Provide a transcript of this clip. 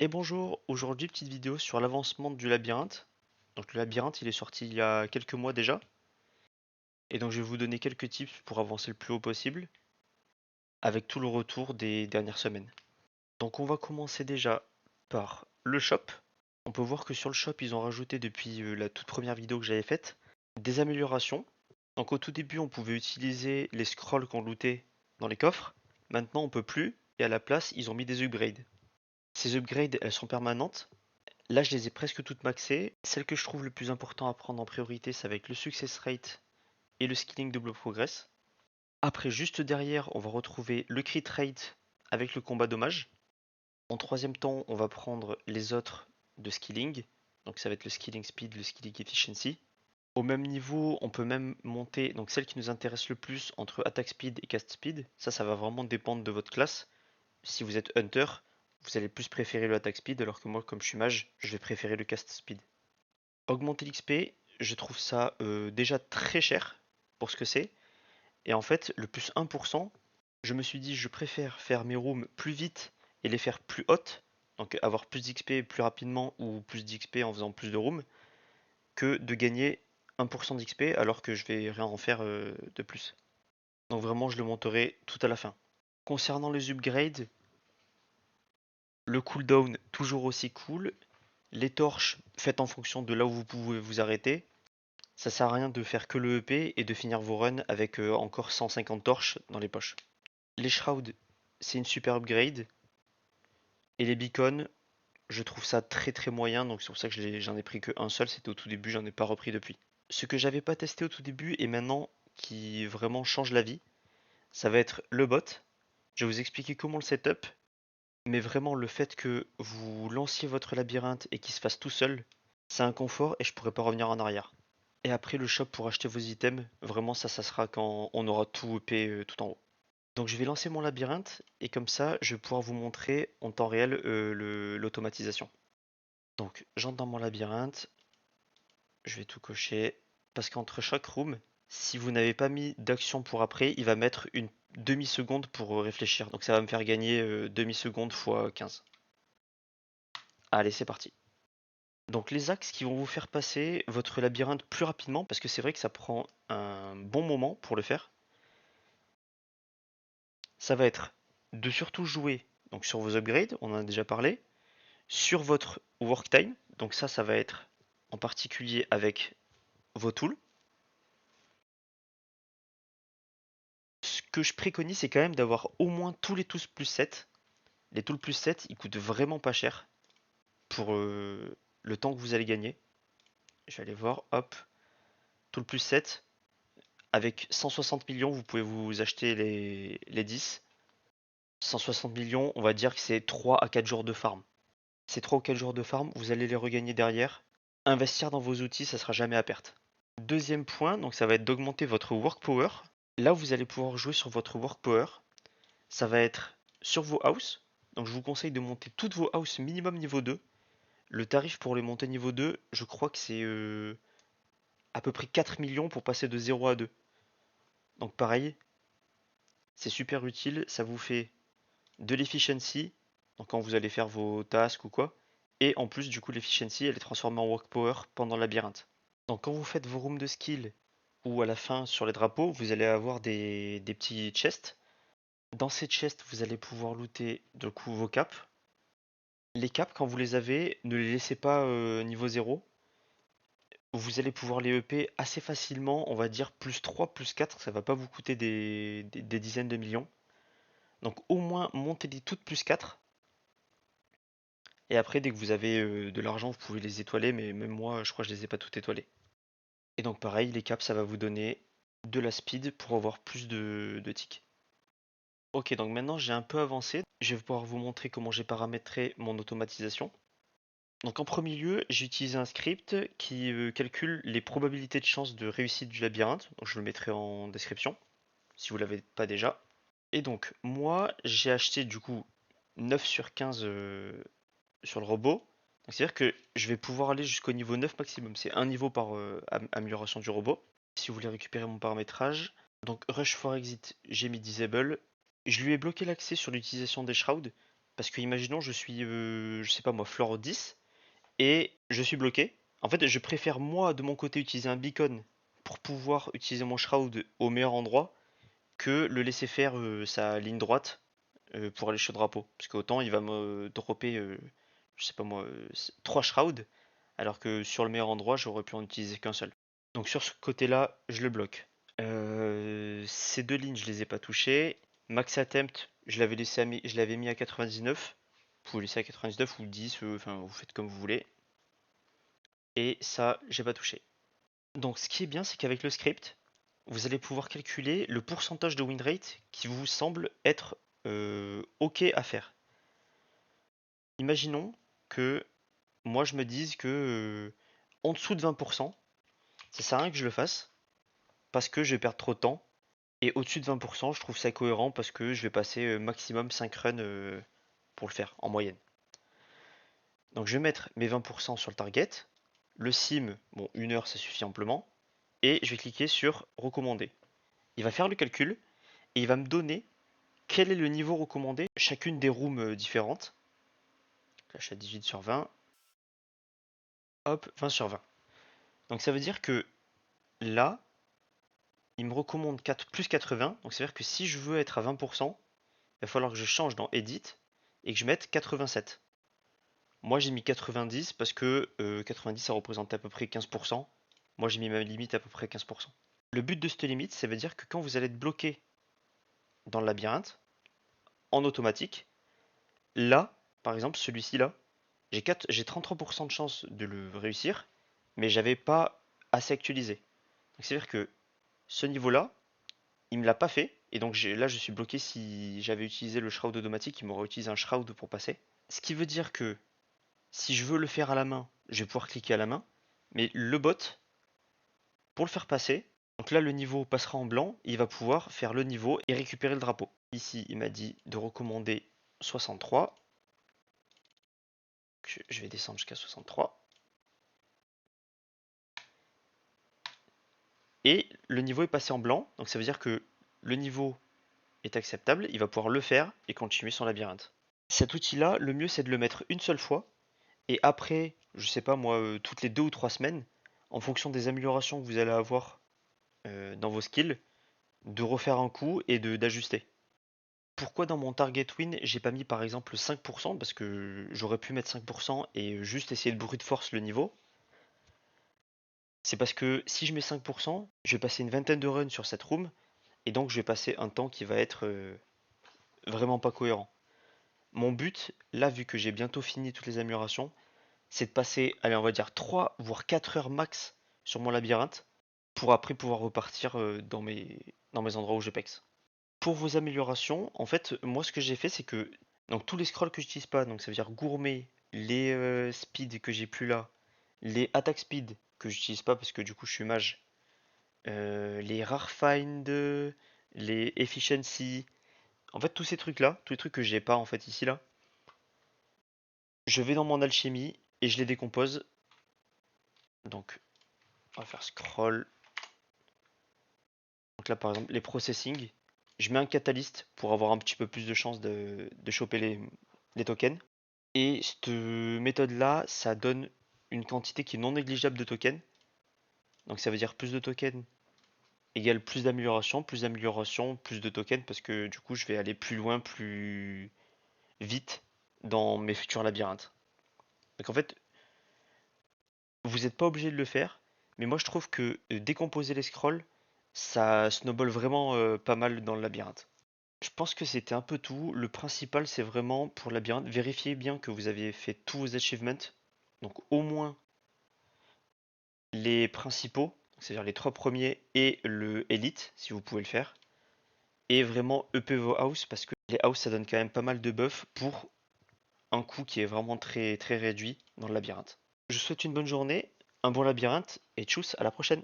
Et bonjour, aujourd'hui petite vidéo sur l'avancement du labyrinthe. Donc le labyrinthe il est sorti il y a quelques mois déjà. Et donc je vais vous donner quelques tips pour avancer le plus haut possible avec tout le retour des dernières semaines. Donc on va commencer déjà par le shop. On peut voir que sur le shop ils ont rajouté depuis la toute première vidéo que j'avais faite des améliorations. Donc au tout début on pouvait utiliser les scrolls qu'on lootait dans les coffres. Maintenant on peut plus et à la place ils ont mis des upgrades. Ces upgrades elles sont permanentes. Là, je les ai presque toutes maxées. Celle que je trouve le plus important à prendre en priorité, c'est avec le success rate et le skilling double progress. Après, juste derrière, on va retrouver le crit rate avec le combat dommage. En troisième temps, on va prendre les autres de skilling. Donc ça va être le skilling speed, le skilling efficiency. Au même niveau, on peut même monter, donc celle qui nous intéresse le plus entre attack speed et cast speed. Ça va vraiment dépendre de votre classe. Si vous êtes hunter, vous allez plus préférer le attack speed, alors que moi, comme je suis mage, je vais préférer le cast speed. Augmenter l'XP, je trouve ça déjà très cher pour ce que c'est. Et en fait, le plus 1%, je me suis dit je préfère faire mes rooms plus vite et les faire plus hautes, donc avoir plus d'XP plus rapidement ou plus d'XP en faisant plus de rooms, que de gagner 1% d'XP alors que je vais rien en faire de plus. Donc vraiment, je le monterai tout à la fin. Concernant les upgrades, le cooldown toujours aussi cool. Les torches, faites en fonction de là où vous pouvez vous arrêter. Ça sert à rien de faire que le EP et de finir vos runs avec encore 150 torches dans les poches. Les shrouds, c'est une super upgrade. Et les beacons, je trouve ça très très moyen, donc c'est pour ça que j'en ai pris que un seul, c'était au tout début, j'en ai pas repris depuis. Ce que j'avais pas testé au tout début et maintenant qui vraiment change la vie, ça va être le bot. Je vais vous expliquer comment le setup, mais vraiment le fait que vous lanciez votre labyrinthe et qu'il se fasse tout seul, c'est un confort et je pourrais pas revenir en arrière. Et après le shop pour acheter vos items, vraiment ça sera quand on aura tout EP tout en haut. Donc je vais lancer mon labyrinthe et comme ça je vais pouvoir vous montrer en temps réel l'automatisation. Donc j'entre dans mon labyrinthe, je vais tout cocher, parce qu'entre chaque room, si vous n'avez pas mis d'action pour après, il va mettre une demi-seconde pour réfléchir. Donc ça va me faire gagner demi-seconde fois 15. Allez, c'est parti. Donc les axes qui vont vous faire passer votre labyrinthe plus rapidement, parce que c'est vrai que ça prend un bon moment pour le faire, ça va être de surtout jouer donc sur vos upgrades, on en a déjà parlé, sur votre work time, donc ça va être en particulier avec vos tools. Ce que je préconise, c'est quand même d'avoir au moins tous les tools plus 7. Les tools plus 7, ils coûtent vraiment pas cher pour le temps que vous allez gagner. Je vais aller voir, hop, tool plus 7. Avec 160 millions, vous pouvez vous acheter les 10. 160 millions, on va dire que c'est 3 à 4 jours de farm. Ces 3 ou 4 jours de farm, vous allez les regagner derrière. Investir dans vos outils, ça sera jamais à perte. Deuxième point, donc ça va être d'augmenter votre work power. Là, vous allez pouvoir jouer sur votre work power. Ça va être sur vos houses. Donc je vous conseille de monter toutes vos houses minimum niveau 2. Le tarif pour les monter niveau 2, je crois que c'est à peu près 4 millions pour passer de 0 à 2. Donc pareil, c'est super utile, ça vous fait de l'efficiency, donc quand vous allez faire vos tasks ou quoi, et en plus du coup l'efficiency elle est transformée en work power pendant le labyrinthe. Donc quand vous faites vos rooms de skill ou à la fin sur les drapeaux, vous allez avoir des petits chests. Dans ces chests, vous allez pouvoir looter du coup vos caps. Les caps, quand vous les avez, ne les laissez pas niveau 0. Vous allez pouvoir les EP assez facilement, on va dire plus 3, plus 4, ça va pas vous coûter des dizaines de millions. Donc au moins montez des toutes plus 4. Et après, dès que vous avez de l'argent, vous pouvez les étoiler, mais même moi, je crois que je les ai pas toutes étoilées. Et donc pareil, les caps, ça va vous donner de la speed pour avoir plus de ticks. Ok, donc maintenant j'ai un peu avancé. Je vais pouvoir vous montrer comment j'ai paramétré mon automatisation. Donc en premier lieu, j'ai utilisé un script qui calcule les probabilités de chance de réussite du labyrinthe. Donc je le mettrai en description, si vous ne l'avez pas déjà. Et donc moi, j'ai acheté du coup 9 sur 15 sur le robot. Donc c'est-à-dire que je vais pouvoir aller jusqu'au niveau 9 maximum. C'est un niveau par amélioration du robot. Si vous voulez récupérer mon paramétrage. Donc Rush for Exit, j'ai mis Disable. Je lui ai bloqué l'accès sur l'utilisation des shrouds Parce que imaginons je suis, je sais pas moi, floor 10 et je suis bloqué. En fait, je préfère moi de mon côté utiliser un beacon pour pouvoir utiliser mon shroud au meilleur endroit que le laisser faire sa ligne droite pour aller chez drapeau. Parce qu'autant il va me dropper, je sais pas moi, 3 shrouds, alors que sur le meilleur endroit j'aurais pu en utiliser qu'un seul. Donc sur ce côté-là, je le bloque. Ces deux lignes, je les ai pas touchées. Max attempt, je l'avais mis à 99. Vous pouvez laisser à 99 ou 10, enfin vous faites comme vous voulez. Et ça, j'ai pas touché. Donc ce qui est bien, c'est qu'avec le script, vous allez pouvoir calculer le pourcentage de win rate qui vous semble être OK à faire. Imaginons que moi je me dise que en dessous de 20%, ça sert à rien que je le fasse parce que je vais perdre trop de temps. Et au-dessus de 20%, je trouve ça cohérent parce que je vais passer maximum 5 runs pour le faire en moyenne. Donc je vais mettre mes 20% sur le target. Le sim, bon, 1 heure ça suffit amplement. Et je vais cliquer sur recommander. Il va faire le calcul et il va me donner quel est le niveau recommandé chacune des rooms différentes. Là je suis à 18 sur 20. Hop, 20 sur 20. Donc ça veut dire que là, il me recommande 4, plus 80. Donc ça veut dire que si je veux être à 20%, il va falloir que je change dans Edit et que je mette 87. Moi j'ai mis 90 parce que 90 ça représente à peu près 15%. Moi j'ai mis ma limite à peu près 15%. Le but de cette limite, ça veut dire que quand vous allez être bloqué dans le labyrinthe, en automatique, là, par exemple celui-ci là, j'ai 33% de chance de le réussir, mais j'avais pas assez actualisé. Donc c'est-à-dire que ce niveau-là, il me l'a pas fait, et donc là je suis bloqué. Si j'avais utilisé le shroud automatique, il m'aurait utilisé un shroud pour passer. Ce qui veut dire que si je veux le faire à la main, je vais pouvoir cliquer à la main, mais le bot, pour le faire passer, donc là le niveau passera en blanc, il va pouvoir faire le niveau et récupérer le drapeau. Ici il m'a dit de recommander 63, je vais descendre jusqu'à 63, et le niveau est passé en blanc, donc ça veut dire que le niveau est acceptable, il va pouvoir le faire et continuer son labyrinthe. Cet outil-là, le mieux c'est de le mettre une seule fois, et après, je sais pas moi, toutes les 2 ou 3 semaines, en fonction des améliorations que vous allez avoir dans vos skills, de refaire un coup et d'ajuster. Pourquoi dans mon target win j'ai pas mis par exemple 5%, parce que j'aurais pu mettre 5% et juste essayer de brute force le niveau. C'est parce que si je mets 5%, je vais passer une vingtaine de runs sur cette room et donc je vais passer un temps qui va être vraiment pas cohérent. Mon but, là vu que j'ai bientôt fini toutes les améliorations, c'est de passer, allez on va dire 3 voire 4 heures max sur mon labyrinthe pour après pouvoir repartir dans mes endroits où je pex. Pour vos améliorations, en fait, moi ce que j'ai fait, c'est que donc tous les scrolls que j'utilise pas, donc ça veut dire gourmet, les speed que j'ai plus là, les attack speed que j'utilise pas parce que du coup je suis mage, les rare find, les efficiency, en fait tous ces trucs là, tous les trucs que j'ai pas en fait ici là, je vais dans mon alchimie et je les décompose. Donc on va faire scroll. Donc là par exemple les processing, je mets un catalyst pour avoir un petit peu plus de chance de choper les tokens. Et cette méthode-là, ça donne une quantité qui est non négligeable de tokens. Donc ça veut dire plus de tokens égale plus d'amélioration, plus de tokens, parce que du coup je vais aller plus loin, plus vite dans mes futurs labyrinthes. Donc en fait, vous n'êtes pas obligé de le faire, mais moi je trouve que décomposer les scrolls, ça snowball vraiment pas mal dans le labyrinthe. Je pense que c'était un peu tout. Le principal, c'est vraiment pour le labyrinthe, vérifiez bien que vous avez fait tous vos achievements. Donc au moins les principaux, c'est-à-dire les 3 premiers et le Elite, si vous pouvez le faire. Et vraiment EP vos house, parce que les house ça donne quand même pas mal de buffs pour un coût qui est vraiment très très réduit dans le labyrinthe. Je vous souhaite une bonne journée, un bon labyrinthe et tchuss, à la prochaine.